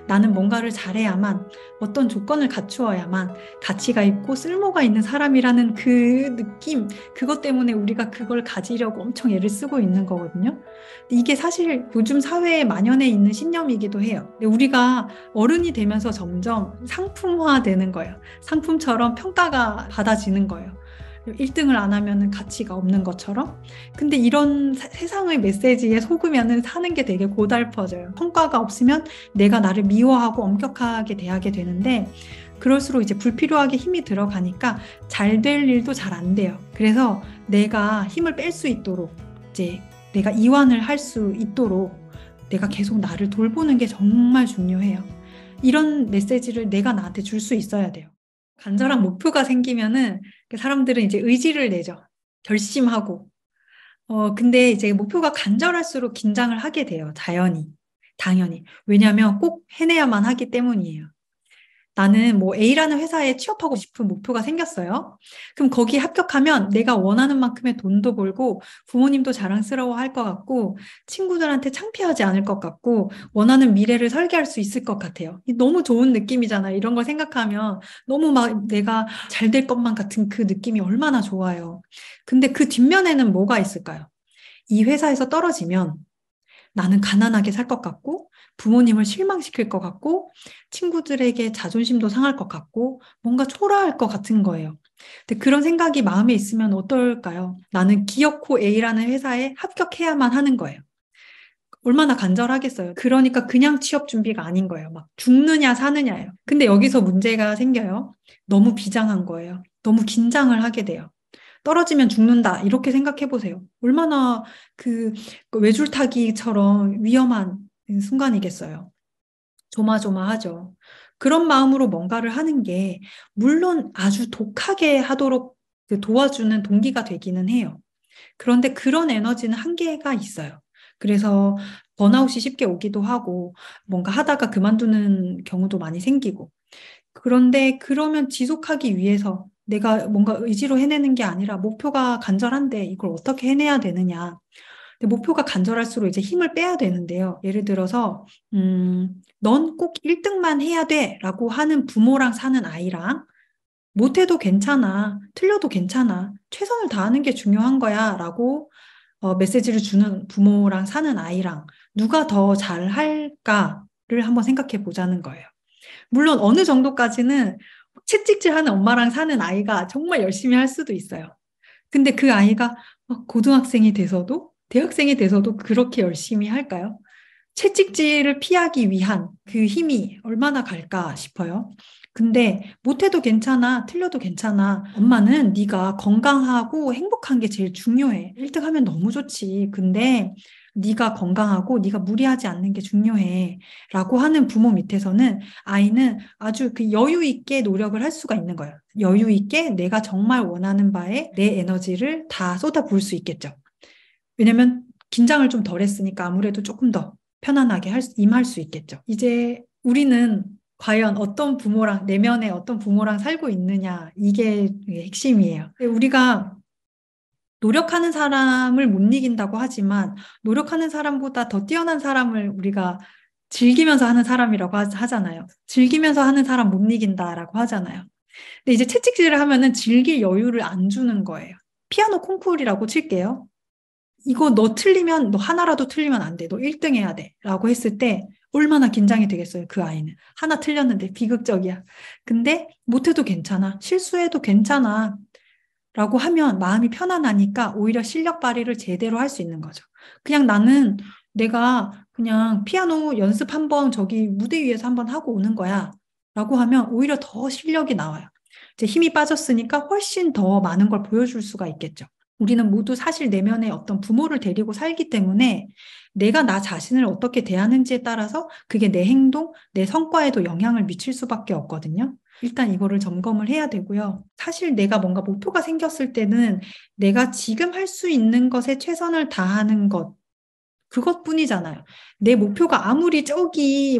나는 뭔가를 잘해야만, 어떤 조건을 갖추어야만 가치가 있고 쓸모가 있는 사람이라는 그 느낌, 그것 때문에 우리가 그걸 가지려고 엄청 애를 쓰고 있는 거거든요. 이게 사실 요즘 사회에 만연해 있는 신념이기도 해요. 근데 우리가 어른이 되면서 점점 상품화되는 거예요. 상품처럼 평가가 받아지는 거예요. 1등을 안 하면 가치가 없는 것처럼. 근데 이런 세상의 메시지에 속으면 사는 게 되게 고달퍼져요. 성과가 없으면 내가 나를 미워하고 엄격하게 대하게 되는데, 그럴수록 이제 불필요하게 힘이 들어가니까 잘 될 일도 잘 안 돼요. 그래서 내가 힘을 뺄 수 있도록, 이제 내가 이완을 할 수 있도록 내가 계속 나를 돌보는 게 정말 중요해요. 이런 메시지를 내가 나한테 줄 수 있어야 돼요. 간절한 목표가 생기면은 사람들은 이제 의지를 내죠. 결심하고. 근데 이제 목표가 간절할수록 긴장을 하게 돼요. 자연히. 당연히. 왜냐하면 꼭 해내야만 하기 때문이에요. 나는 뭐 A라는 회사에 취업하고 싶은 목표가 생겼어요. 그럼 거기 합격하면 내가 원하는 만큼의 돈도 벌고 부모님도 자랑스러워 할 것 같고 친구들한테 창피하지 않을 것 같고 원하는 미래를 설계할 수 있을 것 같아요. 너무 좋은 느낌이잖아요. 이런 걸 생각하면 너무 막 내가 잘 될 것만 같은 그 느낌이 얼마나 좋아요. 근데 그 뒷면에는 뭐가 있을까요? 이 회사에서 떨어지면 나는 가난하게 살 것 같고 부모님을 실망시킬 것 같고 친구들에게 자존심도 상할 것 같고 뭔가 초라할 것 같은 거예요. 근데 그런 생각이 마음에 있으면 어떨까요? 나는 기어코 A라는 회사에 합격해야만 하는 거예요. 얼마나 간절하겠어요. 그러니까 그냥 취업 준비가 아닌 거예요. 막 죽느냐 사느냐예요. 근데 여기서 문제가 생겨요. 너무 비장한 거예요. 너무 긴장을 하게 돼요. 떨어지면 죽는다. 이렇게 생각해 보세요. 얼마나 그 외줄타기처럼 위험한 순간이겠어요. 조마조마하죠. 그런 마음으로 뭔가를 하는 게 물론 아주 독하게 하도록 도와주는 동기가 되기는 해요. 그런데 그런 에너지는 한계가 있어요. 그래서 번아웃이 쉽게 오기도 하고 뭔가 하다가 그만두는 경우도 많이 생기고 그런데 그러면 지속하기 위해서 내가 뭔가 의지로 해내는 게 아니라 목표가 간절한데 이걸 어떻게 해내야 되느냐. 근데 목표가 간절할수록 이제 힘을 빼야 되는데요. 예를 들어서, 넌 꼭 1등만 해야 돼 라고 하는 부모랑 사는 아이랑 못해도 괜찮아. 틀려도 괜찮아. 최선을 다하는 게 중요한 거야 라고 메시지를 주는 부모랑 사는 아이랑 누가 더 잘할까를 한번 생각해 보자는 거예요. 물론 어느 정도까지는 채찍질하는 엄마랑 사는 아이가 정말 열심히 할 수도 있어요. 근데 그 아이가 고등학생이 돼서도 대학생이 돼서도 그렇게 열심히 할까요? 채찍질을 피하기 위한 그 힘이 얼마나 갈까 싶어요. 근데 못해도 괜찮아, 틀려도 괜찮아. 엄마는 네가 건강하고 행복한 게 제일 중요해. 1등 하면 너무 좋지. 근데 네가 건강하고 네가 무리하지 않는 게 중요해. 라고 하는 부모 밑에서는 아이는 아주 그 여유 있게 노력을 할 수가 있는 거예요. 여유 있게 내가 정말 원하는 바에 내 에너지를 다 쏟아부을 수 있겠죠. 왜냐면 긴장을 좀 덜 했으니까 아무래도 조금 더 편안하게 임할 수 있겠죠. 이제 우리는 과연 어떤 부모랑, 내면에 어떤 부모랑 살고 있느냐, 이게 핵심이에요. 우리가 노력하는 사람을 못 이긴다고 하지만, 노력하는 사람보다 더 뛰어난 사람을 우리가 즐기면서 하는 사람이라고 하잖아요. 즐기면서 하는 사람 못 이긴다라고 하잖아요. 근데 이제 채찍질을 하면은 즐길 여유를 안 주는 거예요. 피아노 콩쿠르라고 칠게요. 이거 너 틀리면 너 하나라도 틀리면 안 돼. 너 1등 해야 돼. 라고 했을 때 얼마나 긴장이 되겠어요. 그 아이는. 하나 틀렸는데 비극적이야. 근데 못해도 괜찮아. 실수해도 괜찮아. 라고 하면 마음이 편안하니까 오히려 실력 발휘를 제대로 할 수 있는 거죠. 그냥 나는 내가 그냥 피아노 연습 한번 저기 무대 위에서 한번 하고 오는 거야. 라고 하면 오히려 더 실력이 나와요. 이제 힘이 빠졌으니까 훨씬 더 많은 걸 보여줄 수가 있겠죠. 우리는 모두 사실 내면에 어떤 부모를 데리고 살기 때문에 내가 나 자신을 어떻게 대하는지에 따라서 그게 내 행동, 내 성과에도 영향을 미칠 수밖에 없거든요. 일단 이거를 점검을 해야 되고요. 사실 내가 뭔가 목표가 생겼을 때는 내가 지금 할 수 있는 것에 최선을 다하는 것, 그것뿐이잖아요. 내 목표가 아무리 저기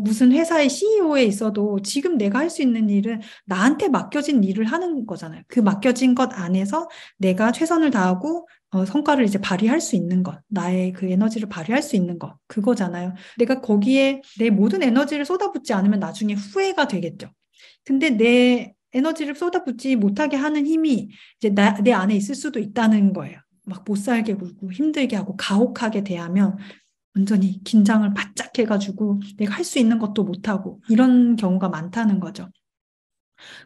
무슨 회사의 CEO에 있어도 지금 내가 할 수 있는 일은 나한테 맡겨진 일을 하는 거잖아요. 그 맡겨진 것 안에서 내가 최선을 다하고 성과를 이제 발휘할 수 있는 것, 나의 그 에너지를 발휘할 수 있는 것, 그거잖아요. 내가 거기에 내 모든 에너지를 쏟아붓지 않으면 나중에 후회가 되겠죠. 근데 내 에너지를 쏟아붓지 못하게 하는 힘이 이제 내 안에 있을 수도 있다는 거예요. 막 못 살게 굴고 힘들게 하고 가혹하게 대하면 완전히 긴장을 바짝 해가지고 내가 할 수 있는 것도 못하고 이런 경우가 많다는 거죠.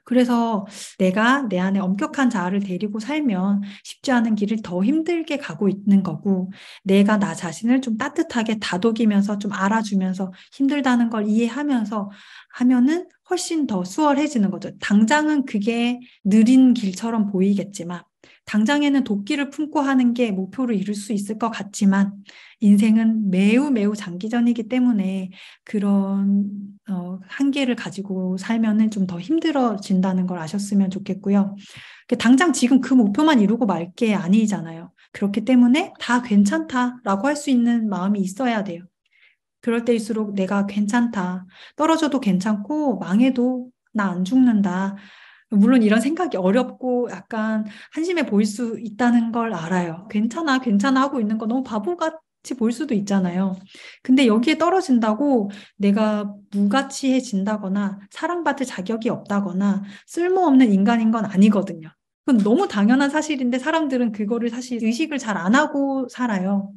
그래서 내가 내 안에 엄격한 자아를 데리고 살면 쉽지 않은 길을 더 힘들게 가고 있는 거고, 내가 나 자신을 좀 따뜻하게 다독이면서 좀 알아주면서 힘들다는 걸 이해하면서 하면은 훨씬 더 수월해지는 거죠. 당장은 그게 느린 길처럼 보이겠지만, 당장에는 도끼를 품고 하는 게 목표를 이룰 수 있을 것 같지만, 인생은 매우 매우 장기전이기 때문에 그런 한계를 가지고 살면은 좀 더 힘들어진다는 걸 아셨으면 좋겠고요. 당장 지금 그 목표만 이루고 말 게 아니잖아요. 그렇기 때문에 다 괜찮다라고 할 수 있는 마음이 있어야 돼요. 그럴 때일수록 내가 괜찮다. 떨어져도 괜찮고 망해도 나 안 죽는다. 물론 이런 생각이 어렵고 약간 한심해 보일 수 있다는 걸 알아요. 괜찮아, 괜찮아 하고 있는 거 너무 바보같이 보일 수도 있잖아요. 근데 여기에 떨어진다고 내가 무가치해진다거나 사랑받을 자격이 없다거나 쓸모없는 인간인 건 아니거든요. 그건 너무 당연한 사실인데 사람들은 그거를 사실 의식을 잘 안 하고 살아요.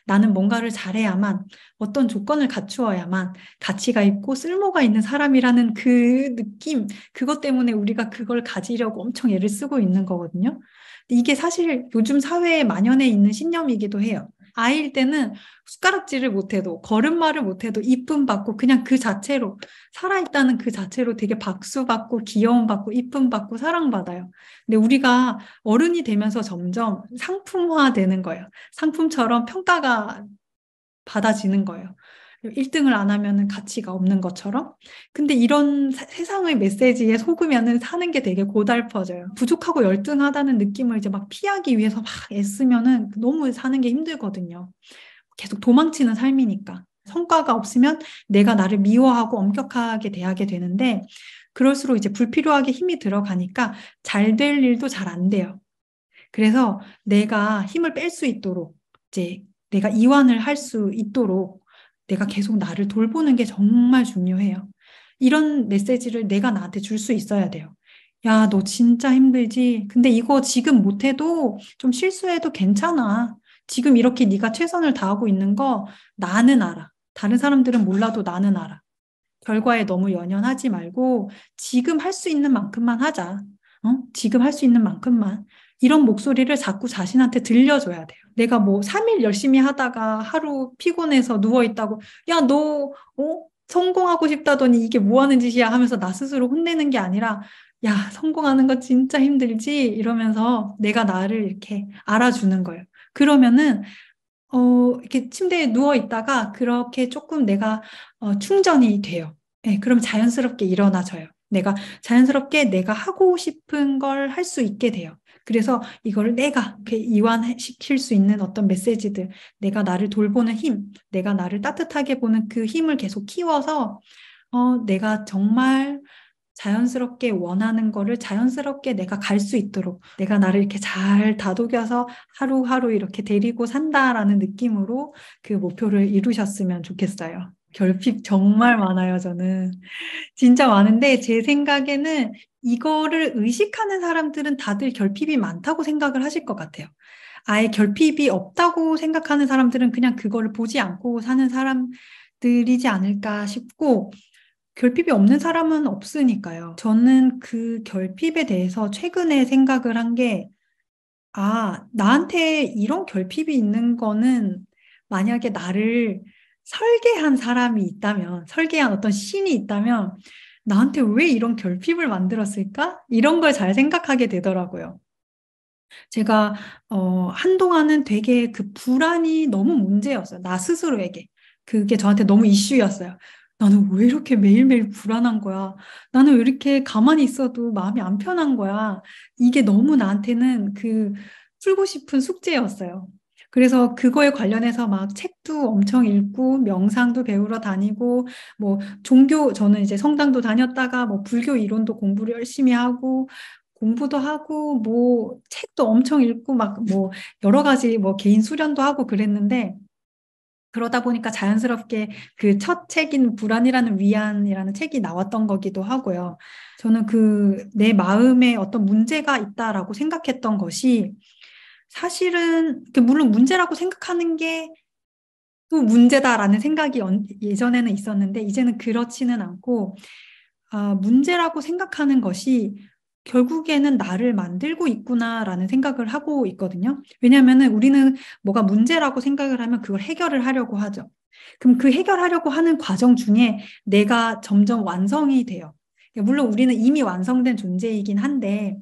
나는 뭔가를 잘해야만, 어떤 조건을 갖추어야만 가치가 있고 쓸모가 있는 사람이라는 그 느낌, 그것 때문에 우리가 그걸 가지려고 엄청 애를 쓰고 있는 거거든요. 이게 사실 요즘 사회에 만연해 있는 신념이기도 해요. 아이일 때는 숟가락질을 못해도, 걸음마를 못해도 이쁨 받고 그냥 그 자체로, 살아있다는 그 자체로 되게 박수 받고 귀여움 받고 이쁨 받고 사랑받아요. 근데 우리가 어른이 되면서 점점 상품화되는 거예요. 상품처럼 평가가 받아지는 거예요. 1등을 안 하면은 가치가 없는 것처럼. 근데 이런 세상의 메시지에 속으면은 사는 게 되게 고달퍼져요. 부족하고 열등하다는 느낌을 이제 막 피하기 위해서 막 애쓰면은 너무 사는 게 힘들거든요. 계속 도망치는 삶이니까. 성과가 없으면 내가 나를 미워하고 엄격하게 대하게 되는데, 그럴수록 이제 불필요하게 힘이 들어가니까 잘 될 일도 잘 안 돼요. 그래서 내가 힘을 뺄 수 있도록, 이제 내가 이완을 할 수 있도록 내가 계속 나를 돌보는 게 정말 중요해요. 이런 메시지를 내가 나한테 줄 수 있어야 돼요. 야, 너 진짜 힘들지? 근데 이거 지금 못해도 좀 실수해도 괜찮아. 지금 이렇게 네가 최선을 다하고 있는 거 나는 알아. 다른 사람들은 몰라도 나는 알아. 결과에 너무 연연하지 말고 지금 할 수 있는 만큼만 하자. 지금 할 수 있는 만큼만. 이런 목소리를 자꾸 자신한테 들려줘야 돼요. 내가 뭐 3일 열심히 하다가 하루 피곤해서 누워 있다고, 야, 너, 성공하고 싶다더니 이게 뭐 하는 짓이야 하면서 나 스스로 혼내는 게 아니라, 야, 성공하는 거 진짜 힘들지? 이러면서 내가 나를 이렇게 알아주는 거예요. 그러면은 이렇게 침대에 누워 있다가 그렇게 조금 내가 충전이 돼요. 네, 그럼 자연스럽게 일어나져요. 자연스럽게 내가 하고 싶은 걸 할 수 있게 돼요. 그래서 이걸 내가 이렇게 이완시킬 수 있는 어떤 메시지들, 내가 나를 돌보는 힘, 내가 나를 따뜻하게 보는 그 힘을 계속 키워서 내가 정말 자연스럽게 원하는 거를 자연스럽게 내가 갈 수 있도록 내가 나를 이렇게 잘 다독여서 하루하루 이렇게 데리고 산다라는 느낌으로 그 목표를 이루셨으면 좋겠어요. 결핍 정말 많아요, 저는. 진짜 많은데 제 생각에는 이거를 의식하는 사람들은 다들 결핍이 많다고 생각을 하실 것 같아요. 아예 결핍이 없다고 생각하는 사람들은 그냥 그거를 보지 않고 사는 사람들이지 않을까 싶고, 결핍이 없는 사람은 없으니까요. 저는 그 결핍에 대해서 최근에 생각을 한 게, 나한테 이런 결핍이 있는 거는 만약에 나를 설계한 사람이 있다면, 설계한 어떤 신이 있다면, 나한테 왜 이런 결핍을 만들었을까? 이런 걸 잘 생각하게 되더라고요. 제가, 한동안은 되게 그 불안이 너무 문제였어요. 나 스스로에게. 그게 저한테 너무 이슈였어요. 나는 왜 이렇게 매일매일 불안한 거야? 나는 왜 이렇게 가만히 있어도 마음이 안 편한 거야? 이게 너무 나한테는 그 풀고 싶은 숙제였어요. 그래서 그거에 관련해서 막 책도 엄청 읽고 명상도 배우러 다니고 뭐 종교 저는 이제 성당도 다녔다가 뭐 불교 이론도 공부를 열심히 하고 공부도 하고 뭐 책도 엄청 읽고 막 뭐 여러 가지 뭐 개인 수련도 하고 그랬는데 그러다 보니까 자연스럽게 그 첫 책인 불안이라는 위안이라는 책이 나왔던 거기도 하고요. 저는 그 내 마음에 어떤 문제가 있다라고 생각했던 것이 사실은 물론 문제라고 생각하는 게 또 문제다라는 생각이 예전에는 있었는데 이제는 그렇지는 않고 문제라고 생각하는 것이 결국에는 나를 만들고 있구나라는 생각을 하고 있거든요. 왜냐하면은 우리는 뭐가 문제라고 생각을 하면 그걸 해결을 하려고 하죠. 그럼 그 해결하려고 하는 과정 중에 내가 점점 완성이 돼요. 물론 우리는 이미 완성된 존재이긴 한데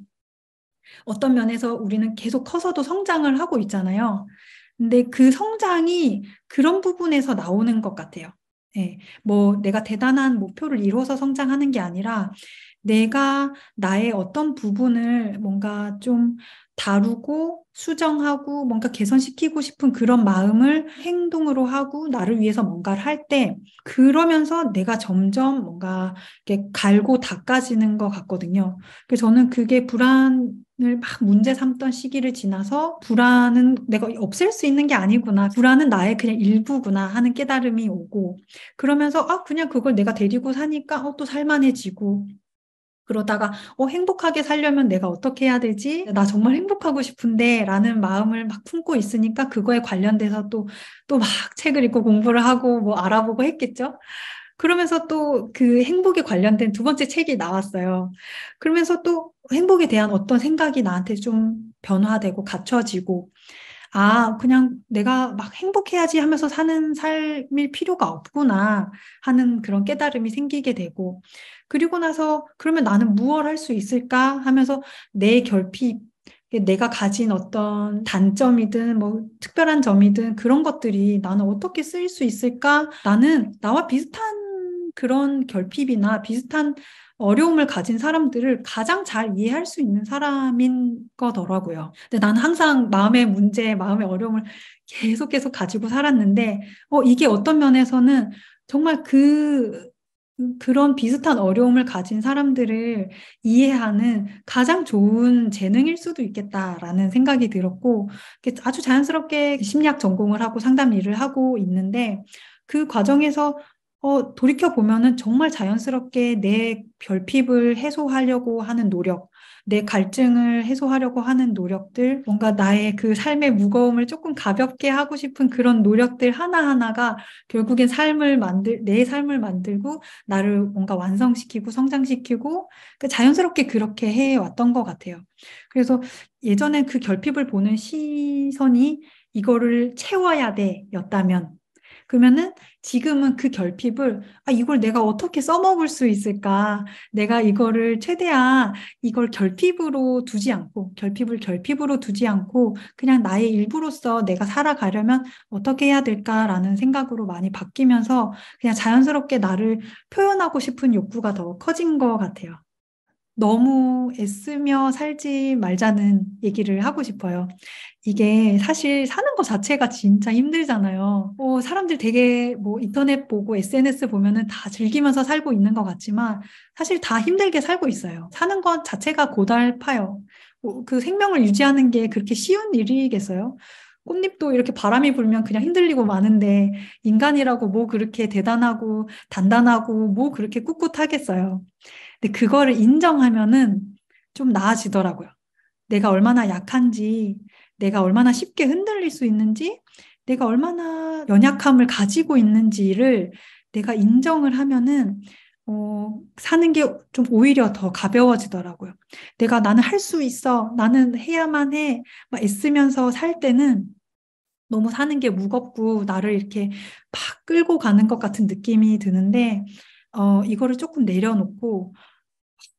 어떤 면에서 우리는 계속 커서도 성장을 하고 있잖아요. 근데 그 성장이 그런 부분에서 나오는 것 같아요. 예, 뭐 내가 대단한 목표를 이루어서 성장하는 게 아니라 내가 나의 어떤 부분을 뭔가 좀 다루고 수정하고 뭔가 개선시키고 싶은 그런 마음을 행동으로 하고 나를 위해서 뭔가를 할 때 그러면서 내가 점점 뭔가 이렇게 갈고 닦아지는 것 같거든요. 그래서 저는 그게 불안을 막 문제 삼던 시기를 지나서 불안은 내가 없앨 수 있는 게 아니구나. 불안은 나의 그냥 일부구나 하는 깨달음이 오고 그러면서 그냥 그걸 내가 데리고 사니까 또 살만해지고 그러다가 행복하게 살려면 내가 어떻게 해야 되지? 나 정말 행복하고 싶은데 라는 마음을 막 품고 있으니까 그거에 관련돼서 또 막 책을 읽고 공부를 하고 뭐 알아보고 했겠죠? 그러면서 또 그 행복에 관련된 두 번째 책이 나왔어요. 그러면서 또 행복에 대한 어떤 생각이 나한테 좀 변화되고 갖춰지고 그냥 내가 막 행복해야지 하면서 사는 삶일 필요가 없구나 하는 그런 깨달음이 생기게 되고, 그리고 나서 그러면 나는 무엇 할 수 있을까 하면서 내 결핍, 내가 가진 어떤 단점이든 뭐 특별한 점이든 그런 것들이 나는 어떻게 쓰일 수 있을까? 나는 나와 비슷한 그런 결핍이나 비슷한 어려움을 가진 사람들을 가장 잘 이해할 수 있는 사람인 거더라고요. 근데 난 항상 마음의 문제, 마음의 어려움을 계속 가지고 살았는데, 이게 어떤 면에서는 정말 그런 비슷한 어려움을 가진 사람들을 이해하는 가장 좋은 재능일 수도 있겠다라는 생각이 들었고, 아주 자연스럽게 심리학 전공을 하고 상담 일을 하고 있는데, 그 과정에서 돌이켜 보면은 정말 자연스럽게 내 결핍을 해소하려고 하는 노력, 내 갈증을 해소하려고 하는 노력들, 뭔가 나의 그 삶의 무거움을 조금 가볍게 하고 싶은 그런 노력들 하나하나가 결국엔 내 삶을 만들고 나를 뭔가 완성시키고 성장시키고 자연스럽게 그렇게 해왔던 것 같아요. 그래서 예전엔 그 결핍을 보는 시선이 이거를 채워야 돼 였다면 그러면은 지금은 그 결핍을 이걸 내가 어떻게 써먹을 수 있을까? 내가 이거를 최대한 이걸 결핍을 결핍으로 두지 않고 그냥 나의 일부로서 내가 살아가려면 어떻게 해야 될까라는 생각으로 많이 바뀌면서 그냥 자연스럽게 나를 표현하고 싶은 욕구가 더 커진 것 같아요. 너무 애쓰며 살지 말자는 얘기를 하고 싶어요. 이게 사실 사는 것 자체가 진짜 힘들잖아요. 사람들 되게 뭐 인터넷 보고 SNS 보면은 다 즐기면서 살고 있는 것 같지만 사실 다 힘들게 살고 있어요. 사는 것 자체가 고달파요. 그 생명을 유지하는 게 그렇게 쉬운 일이겠어요? 꽃잎도 이렇게 바람이 불면 그냥 흔들리고 마는데 인간이라고 뭐 그렇게 대단하고 단단하고 뭐 그렇게 꿋꿋하겠어요. 근데 그거를 인정하면은 좀 나아지더라고요. 내가 얼마나 약한지, 내가 얼마나 쉽게 흔들릴 수 있는지, 내가 얼마나 연약함을 가지고 있는지를 내가 인정을 하면은 사는 게 좀 오히려 더 가벼워지더라고요. 나는 할 수 있어. 나는 해야만 해. 막 애쓰면서 살 때는 너무 사는 게 무겁고 나를 이렇게 막 끌고 가는 것 같은 느낌이 드는데 이거를 조금 내려놓고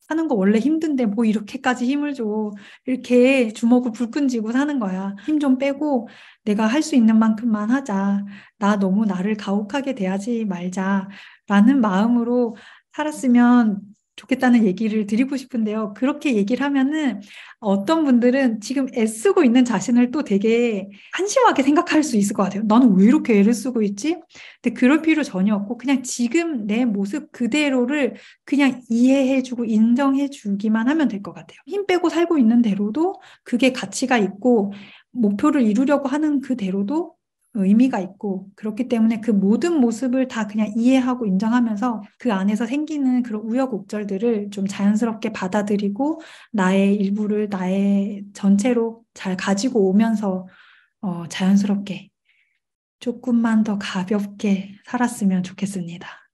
사는 거 원래 힘든데 뭐 이렇게까지 힘을 줘. 이렇게 주먹을 불끈 쥐고 사는 거야. 힘 좀 빼고 내가 할 수 있는 만큼만 하자. 나 너무 나를 가혹하게 대하지 말자. 라는 마음으로 살았으면 좋겠다는 얘기를 드리고 싶은데요. 그렇게 얘기를 하면은 어떤 분들은 지금 애쓰고 있는 자신을 또 되게 한심하게 생각할 수 있을 것 같아요. 나는 왜 이렇게 애를 쓰고 있지? 근데 그럴 필요 전혀 없고 그냥 지금 내 모습 그대로를 그냥 이해해주고 인정해주기만 하면 될 것 같아요. 힘 빼고 살고 있는 대로도 그게 가치가 있고 목표를 이루려고 하는 그대로도 의미가 있고 그렇기 때문에 그 모든 모습을 다 그냥 이해하고 인정하면서 그 안에서 생기는 그런 우여곡절들을 좀 자연스럽게 받아들이고 나의 일부를 나의 전체로 잘 가지고 오면서 자연스럽게 조금만 더 가볍게 살았으면 좋겠습니다.